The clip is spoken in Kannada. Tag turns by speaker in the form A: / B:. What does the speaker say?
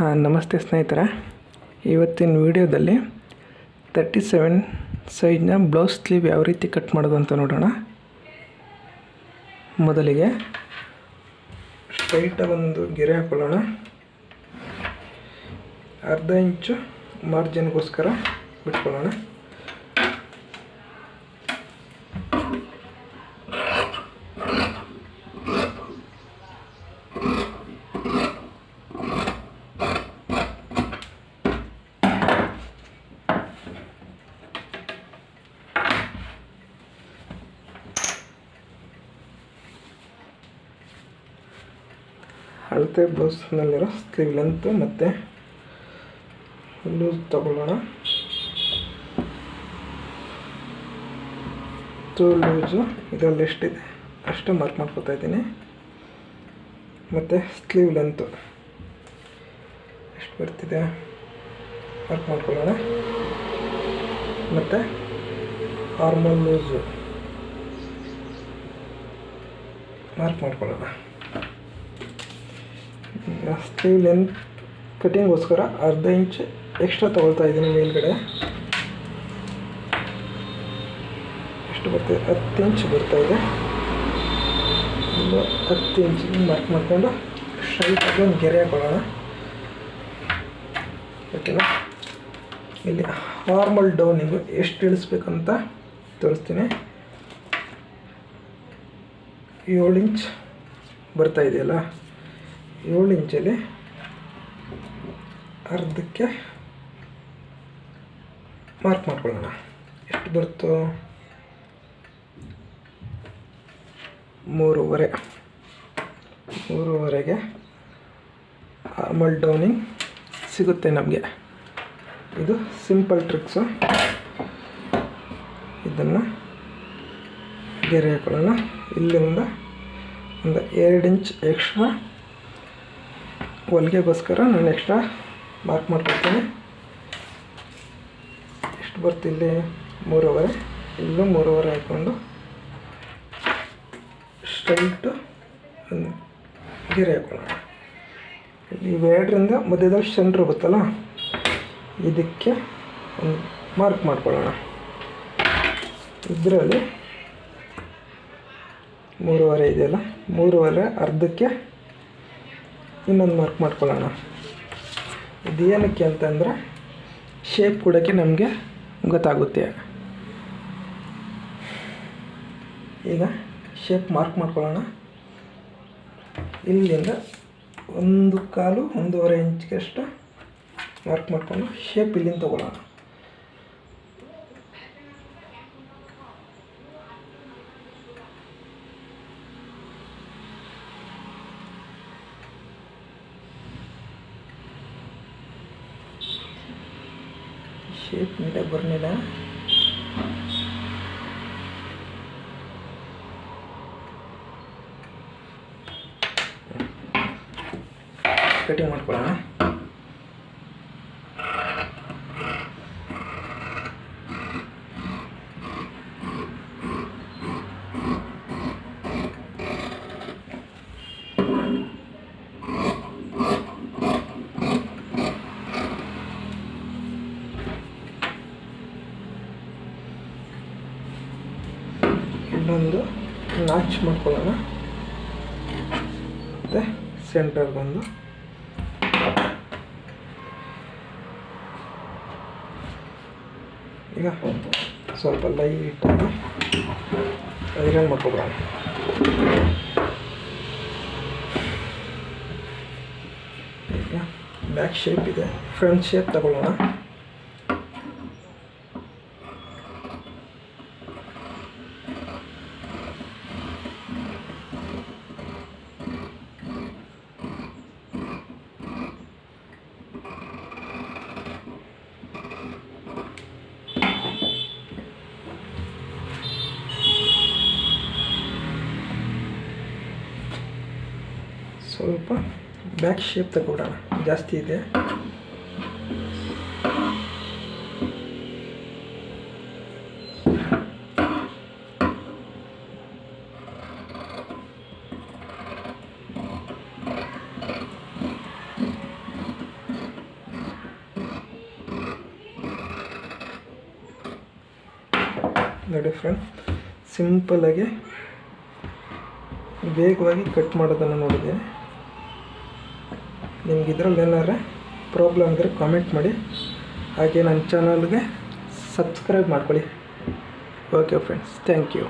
A: ನಮಸ್ತೆ ಸ್ನೇಹಿತರೆ, ಇವತ್ತಿನ ವಿಡಿಯೋದಲ್ಲಿ 37 ಸೈಜ್ನ ಬ್ಲೌಸ್ ಸ್ಲೀವ್ ಯಾವ ರೀತಿ ಕಟ್ ಮಾಡೋದು ಅಂತ ನೋಡೋಣ. ಮೊದಲಿಗೆ ಸ್ಟ್ರೈಟಾಗಿ ಒಂದು ಗೆರೆ ಹಾಕೊಳ್ಳೋಣ. ಅರ್ಧ ಇಂಚು ಮಾರ್ಜಿನ್ಗೋಸ್ಕರ ಬಿಟ್ಕೊಳ್ಳೋಣ. ಅಳತೆ ಬ್ಲೌಸ್ನಲ್ಲಿರೋ ಸ್ಲೀವ್ ಲೆಂತ್ ಮತ್ತು ಲೂಸ್ ತಗೊಳ್ಳೋಣ. ಲೂಸು ಇದರಲ್ಲಿ ಎಷ್ಟಿದೆ ಅಷ್ಟು ಮಾರ್ಕ್ ಮಾಡ್ಕೊತಾ ಇದ್ದೀನಿ. ಮತ್ತು ಸ್ಲೀವ್ ಲೆಂತು ಎಷ್ಟು ಬರ್ತಿದೆ ಮಾರ್ಕ್ ಮಾಡ್ಕೊಳ್ಳೋಣ. ಮತ್ತು ಆರ್ಮೋಲ್ ಲೂಸು ಮಾರ್ಕ್ ಮಾಡ್ಕೊಳ್ಳೋಣ. ಸ್ಲೀವ್ ಲೆಂತ್ ಕಟಿಂಗ್ಗೋಸ್ಕರ ಅರ್ಧ ಇಂಚ್ ಎಕ್ಸ್ಟ್ರಾ ತೊಗೊಳ್ತಾ ಇದ್ದೀನಿ. ಮೇಲ್ಗಡೆ ಎಷ್ಟು ಬರ್ತಾಯಿದೆ? 10 ಇಂಚ್ ಬರ್ತಾಯಿದೆ. ಒಂದು 10 ಇಂಚಿಗೆ ಮಾರ್ಕ್ ಮಾಡಿಕೊಂಡು ಸ್ಟ್ರೈಟಾಗಿ ಒಂದು ಗೆರೆ ಹಾಕೊಳ್ಳೋಣ. ಓಕೆನಾ? ಇಲ್ಲಿ ನಾರ್ಮಲ್ ಡೌನಿಂಗು ಎಷ್ಟು ಇಳಿಸ್ಬೇಕಂತ ತೋರಿಸ್ತೀನಿ. 7 ಇಂಚ್ ಬರ್ತಾಯಿದೆಯಲ್ಲ, 7 ಇಂಚಲ್ಲಿ ಅರ್ಧಕ್ಕೆ ಮಾರ್ಕ್ ಮಾಡ್ಕೊಳ್ಳೋಣ. ಎಷ್ಟು ಬರುತ್ತೋ? 3.5ಗೆ ಆರ್ಮಲ್ ಡೌನಿಂಗ್ ಸಿಗುತ್ತೆ ನಮಗೆ. ಇದು ಸಿಂಪಲ್ ಟ್ರಿಕ್ಸು. ಇದನ್ನು ಗೆರೆ ಹಾಕೊಳ್ಳೋಣ. ಇಲ್ಲಿಂದ ಒಂದು 2 ಇಂಚ್ ಎಕ್ಸ್ಟ್ರಾ ಹೊಲಿಗೆಗೋಸ್ಕರ ನಾನು ಎಕ್ಸ್ಟ್ರಾ ಮಾರ್ಕ್ ಮಾಡ್ಕೊಳ್ತೀನಿ. ಎಷ್ಟು ಬರ್ತಿಲ್ಲಿ? 3.5. ಇಲ್ಲೂ 3.5 ಹಾಕ್ಕೊಂಡು ಸ್ಟ್ರೈಟು ಒಂದು ಗೆರೆ ಹಾಕೊಳ್ಳೋಣ. ಇಲ್ಲಿ ಇವೆರಡರಿಂದ ಮಧ್ಯದಲ್ಲಿ ಸೆಂಟ್ರ್ ಗೊತ್ತಲ್ಲ, ಇದಕ್ಕೆ ಒಂದು ಮಾರ್ಕ್ ಮಾಡ್ಕೊಳ್ಳೋಣ. ಇದರಲ್ಲಿ 3.5 ಇದೆಯಲ್ಲ, 3.5 ಅರ್ಧಕ್ಕೆ ಇನ್ನೊಂದು ಮಾರ್ಕ್ ಮಾಡ್ಕೊಳ್ಳೋಣ. ಇದು ಏನಕ್ಕೆ ಅಂತಂದರೆ ಶೇಪ್ ಕೊಡೋಕ್ಕೆ ನಮಗೆ ಗೊತ್ತಾಗುತ್ತೆ. ಈಗ ಶೇಪ್ ಮಾರ್ಕ್ ಮಾಡ್ಕೊಳ್ಳೋಣ. ಇಲ್ಲಿಂದ 1.25 ಇಂಚ್ಗೆ ಅಷ್ಟು ಮಾರ್ಕ್ ಮಾಡಿಕೊಂಡು ಶೇಪ್ ಇಲ್ಲಿಂದ ತೊಗೊಳ್ಳೋಣ. ಶೇಪ್ ನೀಟಾಗಿ ಬರಲಿಲ್ಲ. ಕಟಿಂಗ್ ಮಾಡ್ಕೊಳ್ಳೋಣ. ಇನ್ನೊಂದು ನಾಚ್ ಮಾಡ್ಕೊಳ್ಳೋಣ. ಮತ್ತು ಸೆಂಟರ್ಗೊಂದು ಈಗ ಸ್ವಲ್ಪ ಲೈಟಾಗಿ ಐರನ್ ಮಾಡ್ಕೊಬಿಡೋಣ. ಈಗ ಬ್ಯಾಕ್ ಶೇಪ್ ಇದೆ, ಫ್ರಂಟ್ ಶೇಪ್ ತಗೊಳ್ಳೋಣ. ಸ್ವಲ್ಪ ಬ್ಯಾಕ್ ಶೇಪ್ ತಗೊಬಿಡೋಣ, ಜಾಸ್ತಿ ಇದೆ. ನೋಡಿ ಫ್ರೆಂಡ್, ಸಿಂಪಲ್ಲಾಗಿ ವೇಗವಾಗಿ ಕಟ್ ಮಾಡೋದನ್ನು ನೋಡಿದ್ದೀನಿ. ನಿಮ್ಗೆ ಇದರಲ್ಲಿ ಏನಾರ ಪ್ರಾಬ್ಲಮ್ ಅಂದರೆ ಕಾಮೆಂಟ್ ಮಾಡಿ, ಹಾಗೆ ನನ್ನ ಚಾನಲ್ಗೆ ಸಬ್ಸ್ಕ್ರೈಬ್ ಮಾಡ್ಕೊಳ್ಳಿ. Okay friends, thank you.